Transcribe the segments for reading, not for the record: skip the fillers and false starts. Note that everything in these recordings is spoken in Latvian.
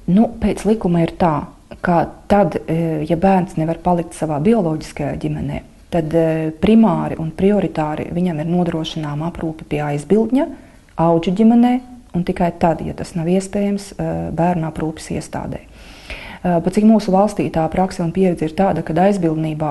Nu, pēc likuma ir tā, ka tad, ja bērns nevar palikt savā bioloģiskajā ģimenē, tad primāri un prioritāri viņam ir nodrošināma aprūpe pie aizbildņa, audžu ģimenē, un tikai tad, ja tas nav iespējams, bērnu aprūpes iestādē. Pat cik mūsu valstī tā prakse un pieredze ir tāda, ka aizbildnībā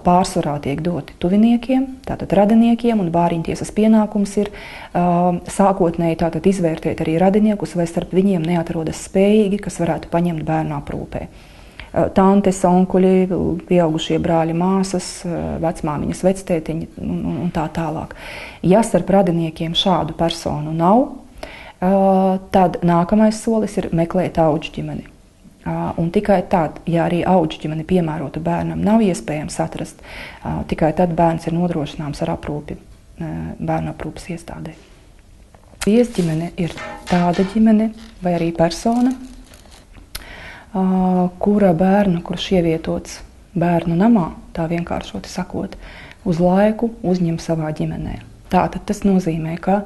pārsvarā tiek doti tuviniekiem, tātad radiniekiem, un bāriņtiesas pienākums ir sākotnēji tātad izvērtēt arī radiniekus, vai starp viņiem neatrodas spējīgi, kas varētu paņemt bērnu aprūpē. Tantes, onkuļi, pieaugušie brāļi, māsas, vecmāmiņas, vectētiņi un tā tālāk. Ja starp radiniekiem šādu personu nav, tad nākamais solis ir meklēt audžu ģimeni. Un tikai tad, ja arī audžu ģimeni piemērotu bērnam nav iespējams atrast, tikai tad bērns ir nodrošināms ar aprūpi bērnu aprūpes iestādē. Viesģimene ir tāda ģimene vai arī persona, kura bērnu, kurš ievietots bērnu namā, tā vienkāršoti sakot, uz laiku uzņem savā ģimenē. Tātad tas nozīmē, ka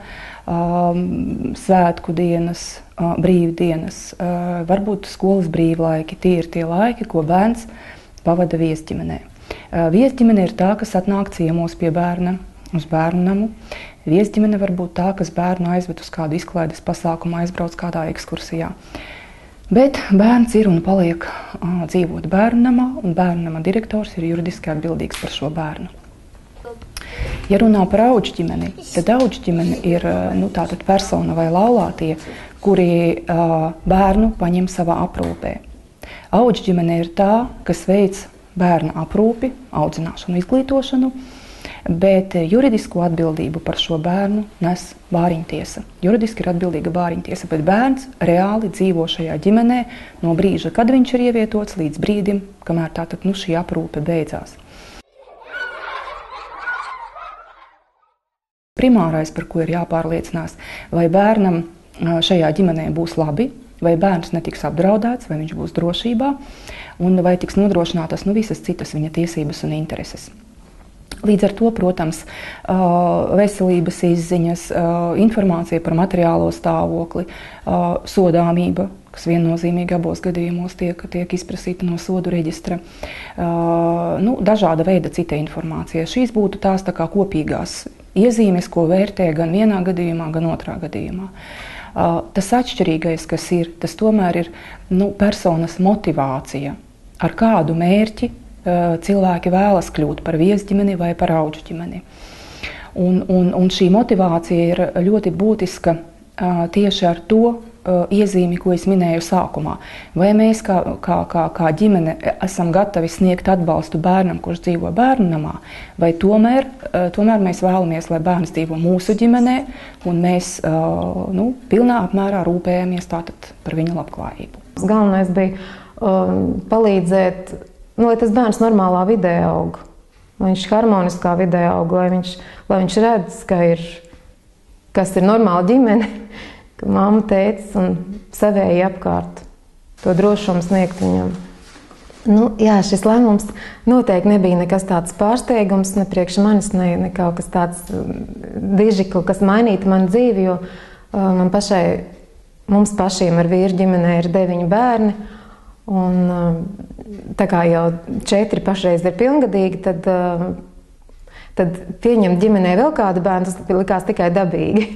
svētku dienas, brīvdienas, varbūt skolas brīvlaiki, tie ir tie laiki, ko bērns pavada viesģimenē. Viesģimene ir tā, kas atnāk ciemos pie bērna uz bērnu namu. Viesģimene var būt tā, kas bērnu aizved uz kādu izklaides pasākumu, aizbrauc kādā ekskursijā. Bet bērns ir un paliek dzīvot bērnu namā, un bērnu nama direktors ir juridiski atbildīgs par šo bērnu. Ja runā par audžu ģimeni, tad audžu ģimene ir tātad persona vai laulātie, kuri bērnu paņem savā aprūpē. Audžu ģimene ir tā, kas veic bērna aprūpi, audzināšanu, izglītošanu, bet juridisko atbildību par šo bērnu nes bāriņtiesa. Juridiski ir atbildīga bāriņtiesa, bet bērns reāli dzīvo šajā ģimenē no brīža, kad viņš ir ievietots, līdz brīdim, kamēr tātad šī aprūpe beidzās. Primārais, par ko ir jāpārliecinās, vai bērnam šajā ģimenē būs labi, vai bērns netiks apdraudēts, vai viņš būs drošībā, un vai tiks nodrošinātas visas citas viņa tiesības un intereses. Līdz ar to, protams, veselības izziņas, informācija par materiālo stāvokli, sodāmība, kas viennozīmīgi abos gadījumos tiek izprasīta no sodu reģistra, dažāda veida cita informācija. Šīs būtu tās tā kā kopīgās iezīmes, ko vērtē gan vienā gadījumā, gan otrā gadījumā. Tas atšķirīgais, kas ir, tas tomēr ir personas motivācija, ar kādu mērķi cilvēki vēlas kļūt par viesģimeni vai par audžu ģimeni. Un šī motivācija ir ļoti būtiska tieši ar to iezīmi, ko es minēju sākumā. Vai mēs kā ģimene esam gatavi sniegt atbalstu bērnam, kurš dzīvo bērnu namā, vai tomēr mēs vēlamies, lai bērns dzīvo mūsu ģimenē, un mēs pilnā apmērā rūpējamies tātad par viņa labklājību. Galvenais bija palīdzēt, lai tas bērns normālā vidē aug, lai viņš harmoniskā vidē aug, lai viņš redz, kas ir normāla ģimene, ka mamma, tētis un savēji apkārt to drošumu sniegt viņam. Šis lēmums noteikti nebija nekas tāds pārsteigums, ne priekš manis, ne kaut kas tāds diži, kas mainītu manu dzīvi, jo mums pašiem ar vīru ģimenē ir 9 bērni, un tā kā jau 4 pašreiz ir pilngadīgi, tad pieņemt ģimenē vēl kādu bērnu, tas likās tikai dabīgi.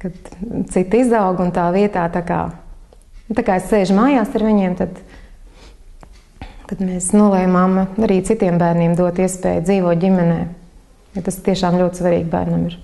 Kad citi izaug un tā vietā, tā kā es sēžu mājās ar viņiem, tad mēs nolēmām arī citiem bērniem dot iespēju dzīvot ģimenē. Ja tas tiešām ļoti svarīgi bērnam ir.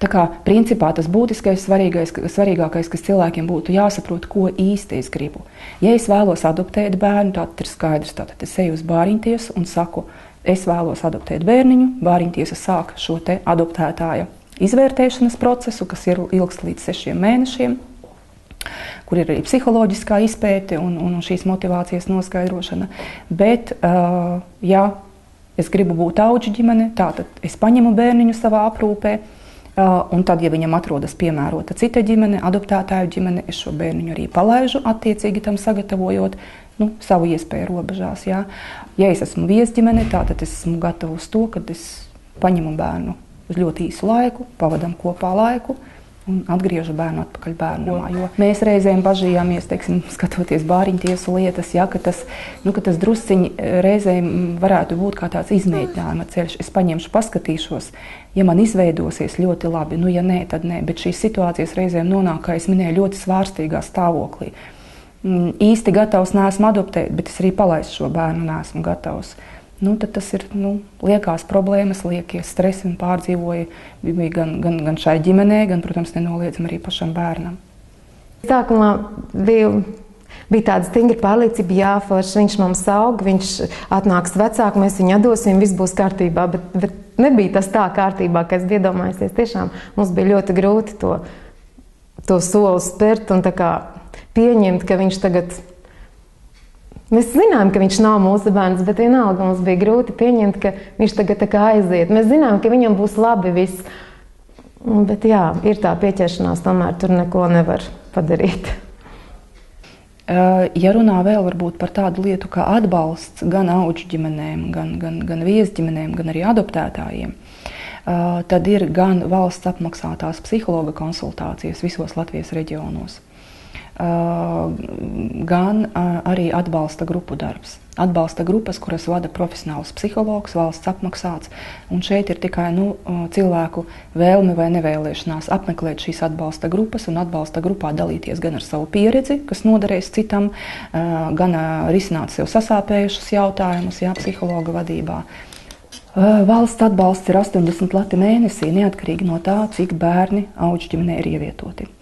Tā kā principā tas būtiskais, svarīgākais, kas cilvēkiem būtu jāsaprot, ko īsti es gribu. Ja es vēlos adoptēt bērnu, tad ir skaidrs, tātad es eju uz bāriņtiesu un saku, es vēlos adoptēt bērniņu, bāriņtiesa sāk šo te adoptētāja izvērtēšanas procesu, kas ir ilgst līdz 6 mēnešiem, kur ir arī psiholoģiskā izpēte un šīs motivācijas noskaidrošana. Bet, ja es gribu būt audžu ģimene, tātad es paņemu bērniņu savā aprūpē, un tad, ja viņam atrodas piemērota cita ģimene, adoptētāju ģimene, es šo bērniņu arī palaižu, attiecīgi tam sagatavojot savu iespēju robežās. Ja es esmu viesģimene, tātad es esmu gatava uz to, kad es paņemu bērnu uz ļoti īsu laiku, pavadam kopā laiku un atgriežu bērnu atpakaļ bērnamā. Jo mēs reizēm bažījāmies, teiksim, skatoties bāriņtiesu lietas, ja, ka tas drusciņi reizēm varētu būt kā tāds izmēģinājuma ceļš. Es paņemšu, paskatīšos, ja man izveidosies ļoti labi, nu ja nē, tad nē. Bet šīs situācijas reizēm nonāk, kā es minēju, ļoti svārstīgā stāvoklī. Īsti gatavs neesmu adoptēt, bet es arī palaistu šo bērnu neesmu gatavs. Nu, tad tas ir liekās problēmas, liekie stresi un pārdzīvoja gan šai ģimenei, gan, protams, nenoliedzami arī pašam bērnam. Sākumā bija tāda stingra pārliecība, jā, forši viņš mums aug, viņš atnāks vecāku, mēs viņu atdosim, viss būs kārtībā, bet nebija tas tā kārtībā, kā es iedomājos. Tiešām mums bija ļoti grūti to soli spērt un tā kā pieņemt, ka viņš tagad... Mēs zinām, ka viņš nav mūsu bērns, bet vienalga mums bija grūti pieņemt, ka viņš tagad tā kā aiziet. Mēs zinām, ka viņam būs labi viss. Bet jā, ir tā pieķeršanās, tomēr tur neko nevar padarīt. Ja runā vēl varbūt par tādu lietu kā atbalsts gan audžu ģimenēm, gan viesģimenēm, gan arī adoptētājiem, tad ir gan valsts apmaksātās psihologa konsultācijas visos Latvijas reģionos, gan arī atbalsta grupu darbs. Atbalsta grupas, kuras vada profesionāls psihologs, valsts apmaksāts, un šeit ir tikai cilvēku vēlme vai nevēlēšanās apmeklēt šīs atbalsta grupas un atbalsta grupā dalīties gan ar savu pieredzi, kas noderēs citam, gan risināt sev sasāpējušus jautājumus, psihologa vadībā. Valsts atbalsts ir 80 lati mēnesī, neatkarīgi no tā, cik bērni audžu ģimenē ir ievietoti.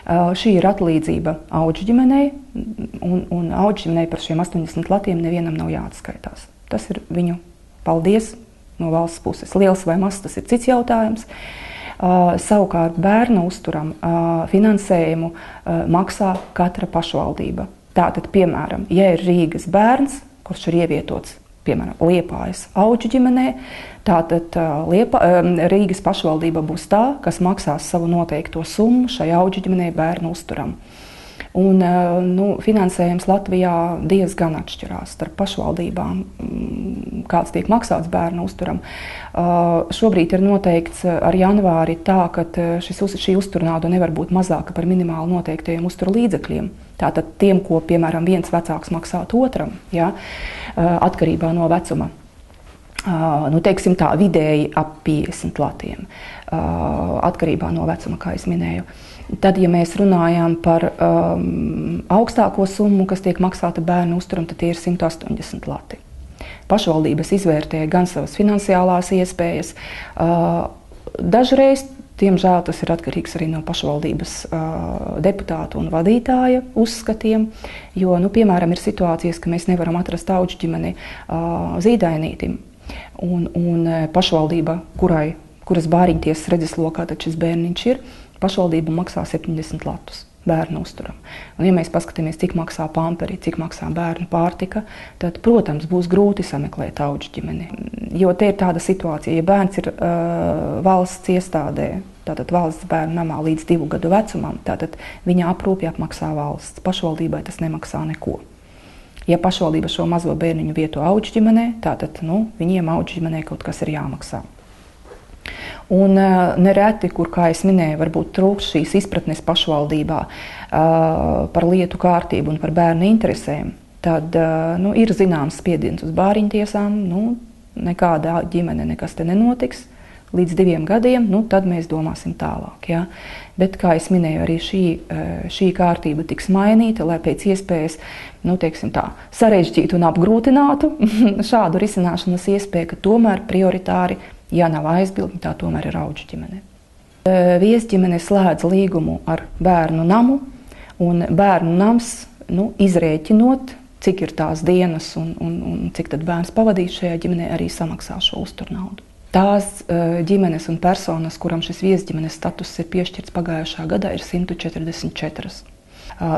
Šī ir atlīdzība audžu ģimenei, un audžu ģimenei par šiem 80 latiem nevienam nav jāatskaitās. Tas ir viņu paldies no valsts puses. Liels vai mazs, tas ir cits jautājums. Savukārt bērna uzturam finansējumu maksā katra pašvaldība. Tātad, piemēram, ja ir Rīgas bērns, kurš ir ievietots, piemēram, Liepājas audžu ģimenē, tātad Rīgas pašvaldība būs tā, kas maksās savu noteikto summu šai audžu ģimenei bērnu uzturam. Un finansējums Latvijā diezgan atšķirās starp pašvaldībām, kāds tiek maksāts bērnu uzturam. Šobrīd ir noteikts ar janvāri tā, ka šī uzturnauda nevar būt mazāka par minimāli noteiktajiem uzturu līdzekļiem. Tātad tiem, ko, piemēram, viens vecāks maksāt otram, atkarībā no vecuma. Teiksim tā, vidēji ap 50 latiem, atkarībā no vecuma, kā es minēju. Tad, ja mēs runājam par augstāko summu, kas tiek maksāta bērnu uzturam, tad tie ir 180 lati. Pašvaldības izvērtē gan savas finansiālās iespējas. Dažreiz, diemžēl, tas ir atkarīgs arī no pašvaldības deputātu un vadītāja uzskatiem, jo, piemēram, ir situācijas, ka mēs nevaram atrast audžu ģimeni zīdainītim, un pašvaldība, kuras bāriņtiesas redzeslokā tad šis bērniņš ir, pašvaldība maksā 70 latus bērnu uzturam. Un, ja mēs paskatāmies, cik maksā pamperi, cik maksā bērnu pārtika, tad, protams, būs grūti sameklēt audžu ģimeni. Jo te ir tāda situācija, ja bērns ir valsts iestādē, tātad valsts bērnu namā līdz 2 gadu vecumam, tātad viņa aprūpi apmaksā valsts. Pašvaldībai tas nemaksā neko. Ja pašvaldība šo mazo bērniņu vieto audžu ģimenē, tātad viņiem audžu ģimenē kaut kas ir jāmaksā. Un nereti, kur, kā es minēju, varbūt trūkst šīs izpratnes pašvaldībā par lietu kārtību un par bērnu interesēm, tad ir zināms spiediens uz bāriņtiesām, nekāda ģimene nekas te nenotiks līdz 2 gadiem, tad mēs domāsim tālāk. Ja? Bet, kā es minēju, arī šī kārtība tiks mainīta, lai pēc iespējas, sarežģītu un apgrūtinātu šādu risināšanas iespēju, ka tomēr prioritāri, ja nav aizbildņi, tā tomēr ir audžu ģimene. Viesģimene slēdz līgumu ar bērnu namu, un bērnu nams, izrēķinot, cik ir tās dienas un cik tad bērns pavadīs šajā ģimenē, arī samaksā šo uzturnaudu. Tās ģimenes un personas, kuram šis viesģimenes status ir piešķirts pagājušā gadā, ir 144.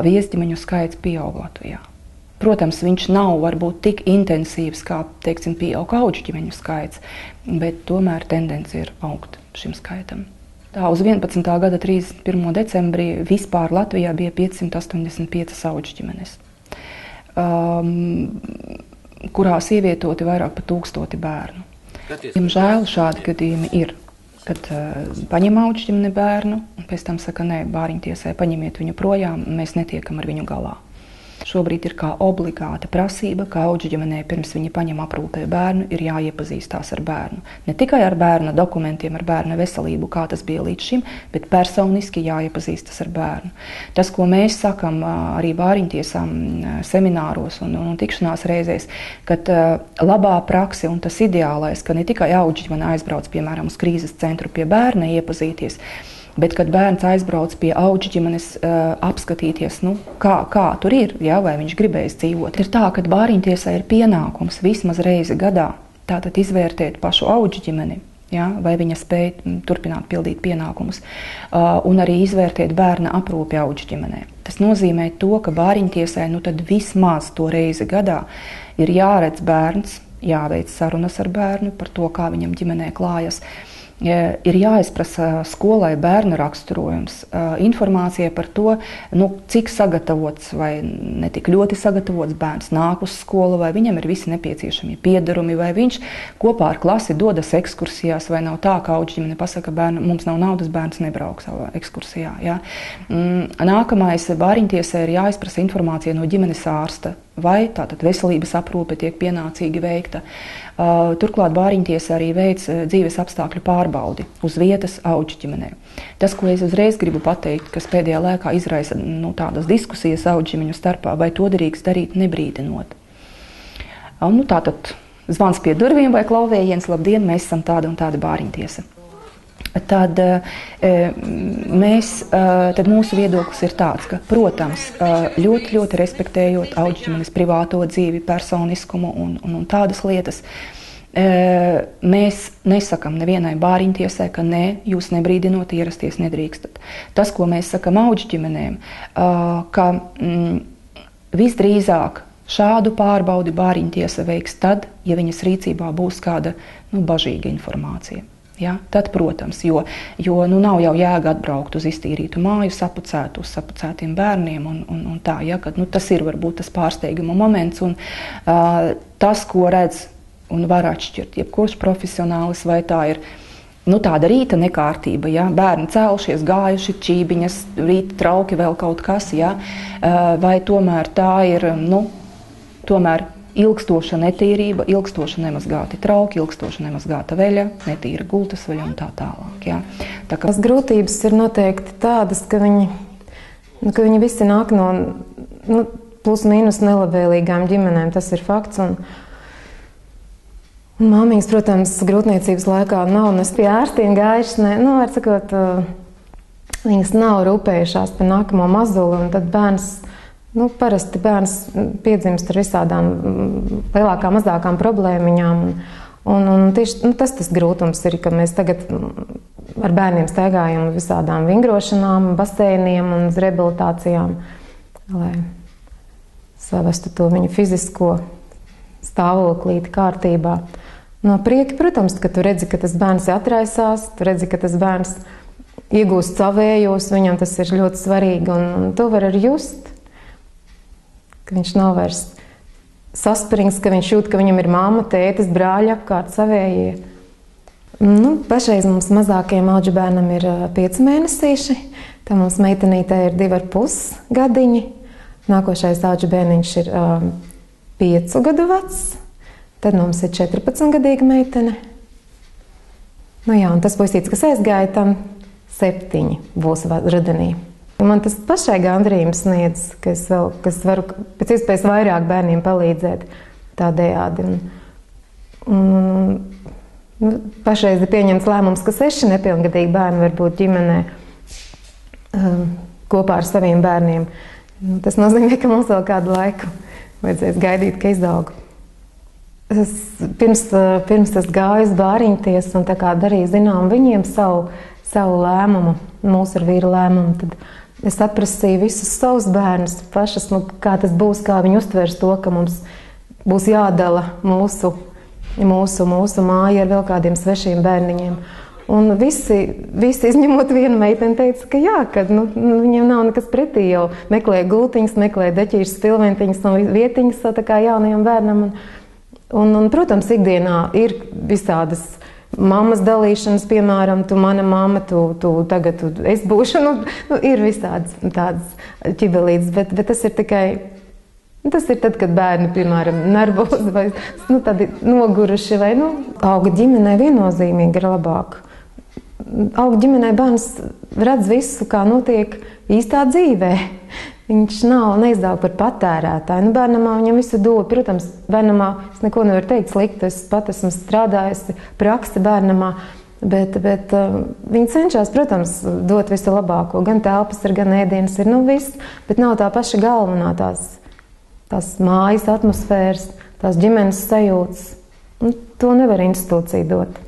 Viesģimeņu skaits pieaug Latvijā. Protams, viņš nav varbūt tik intensīvs, kā, pieaug audžu ģimeņu skaits, bet tomēr tendence ir augt šim skaitam. Tā uz 11. gada 31. decembrī vispār Latvijā bija 585 audžu ģimenes, kurās ievietoti vairāk par 1000 bērnu. Diemžēl šādi gadījumi ir, kad paņem audžģimene bērnu un pēc tam saka, nē, bāriņtiesai paņemiet viņu projām, mēs netiekam ar viņu galā. Šobrīd ir kā obligāta prasība, ka audžģimenē pirms viņi paņem aprūpē bērnu, ir jāiepazīstās ar bērnu. Ne tikai ar bērna dokumentiem, ar bērna veselību, kā tas bija līdz šim, bet personiski jāiepazīstas ar bērnu. Tas, ko mēs sakam arī bāriņtiesām semināros un tikšanās reizēs, kad labā prakse un tas ideālais, ka ne tikai audžģimene aizbrauc, piemēram, uz krīzes centru pie bērna iepazīties, bet, kad bērns aizbrauc pie audžģimenes apskatīties, kā tur ir, ja, vai viņš gribēs dzīvot. Ir tā, ka bāriņtiesai ir pienākums vismaz reizi gadā tātad izvērtēt pašu audžģimeni, ja, vai viņa spēj turpināt pildīt pienākumus, un arī izvērtēt bērna aprūpi audžģimenē. Tas nozīmē to, ka bāriņtiesai tad vismaz to reizi gadā ir jāredz bērns, jāveic sarunas ar bērnu par to, kā viņam ģimenē klājas. Ir jāizprasa skolai bērna raksturojums, informācija par to, cik sagatavots vai ne tik ļoti sagatavots bērns nāk uz skolu, vai viņam ir visi nepieciešamie piederumi, vai viņš kopā ar klasi dodas ekskursijās, vai nav tā, ka audžģimene pasaka bērnu, mums nav naudas, bērns nebrauks savā ekskursijā. Ja? Nākamais bāriņtiesai ir jāizprasa informācija no ģimenes ārsta, vai tātad veselības aprūpe tiek pienācīgi veikta. Turklāt bāriņtiesa arī veic dzīves apstākļu pārbaudi uz vietas audžģimenē. Tas, ko es uzreiz gribu pateikt, kas pēdējā laikā izraisa tādas diskusijas audžģimeņu starpā, vai to drīkst darīt nebrīdinot. Tātad zvans pie durvīm vai klauvējiens, labdien, mēs esam tāda un tāda bāriņtiesa. Tad mūsu viedoklis ir tāds, ka, protams, ļoti, ļoti respektējot audžģimenes privāto dzīvi, personiskumu un tādas lietas, mēs nesakam nevienai bāriņtiesai, ka nē, jūs nebrīdinot ierasties nedrīkstat. Tas, ko mēs sakam audžģimenēm, ka visdrīzāk šādu pārbaudi bāriņtiesa veiks tad, ja viņas rīcībā būs kāda bažīga informācija. Ja, tad, protams, jo nav jau jēga atbraukt uz iztīrītu māju, sapucētu uz sapucētiem bērniem un tā, ja, kad tas ir varbūt tas pārsteiguma moments un tas, ko redz un var atšķirt jebkurš profesionālis, vai tā ir tāda rīta nekārtība, ja, bērni cēlušies, gājuši, čībiņas, rīta trauki, vēl kaut kas, ja, vai tomēr tā ir, tomēr ilgstoša netīrība, ilgstoša nemazgāti trauki, ilgstoša nemazgāta veļa, netīra gultas veļa un tā tālāk. Ja. Tās grūtības ir noteikti tādas, ka viņi visi nāk no plus mīnus nelabvēlīgām ģimenēm, tas ir fakts. Un māmiņas, protams, grūtniecības laikā nav, un es pie ārstiem gājušas, var sakot, viņas nav rūpējušās par nākamo mazuli, un tad bērns, parasti bērns piedzimst ar visādām lielākām, mazākām problēmiņām. Un tieši tas grūtums ir, ka mēs tagad ar bērniem staigājam visādām vingrošanām, baseiniem un uz rehabilitācijām, lai savestu to viņu fizisko stāvoklīti kārtībā. No prieka, protams, ka tu redzi, ka tas bērns atraisās, tu redzi, ka tas bērns iegūst savējos, viņam tas ir ļoti svarīgi, un to var arī just. Ka viņš nav vairs saspringts, ka viņš jūt, ka viņam ir mamma, tētis, brāļi apkārt savējie. Pašreiz mums mazākajam audžu bērnam ir 5 mēnesīši, tā mums meitenītē ir 2,5 gadiņi. Nākošais audžu bērniņš ir 5 gadu vecs, tad mums ir 14-gadīga meitene. Un tas puisītis, kas aizgāja, tam 7 būs rudenī. Man tas pašai gandrījums sniedz, ka es varu pēc iespējas vairāk bērniem palīdzēt tādējādi. Pašreiz ir pieņemts lēmums, ka 6 nepilngadīgi bērni var būt ģimenē kopā ar saviem bērniem. Tas nozīmē, ka mums vēl kādu laiku vajadzēs gaidīt, ka izaug. Pirms es gāju uz bāriņtiesu un tā kā darīju zinām viņiem savu lēmumu, mūsu ar vīru lēmumu, tad es atprasīju visus savus bērnus pašas, kā tas būs, kā viņi uztvers to, ka mums būs jādala mūsu māja ar vēl kādiem svešiem bērniņiem. Un visi izņemot vienu meiteni, teica, ka jā, ka viņiem nav nekas pretī, jau meklē gultiņas, meklē deķīšas, pilventiņas un vietiņas tā kā jaunajam bērnam. Protams, ikdienā ir visādas mammas dalīšanas, piemēram, tu mana mamma, tagad es būšu, ir visādas tādas ķibelītes, bet tas ir tikai, tas ir tad, kad bērni, piemēram, nervozi vai tādi noguruši, vai, auga ģimenē viennozīmīgi ir labāk. Auga ģimenē bērns redz visu, kā notiek īstā dzīvē. Viņš neizdāk par patērētāju. Bērnamā viņam visu dod. Protams, bērnamā es neko nevaru teikt sliktu. Es pat esmu strādājusi praksi bērnamā, bet viņi cenšas, protams, dot visu labāko. Gan telpas ir, gan ēdienas ir, viss, bet nav tā paša galvenā tās mājas atmosfēras, tās ģimenes sajūtas. To nevar institūcija dot.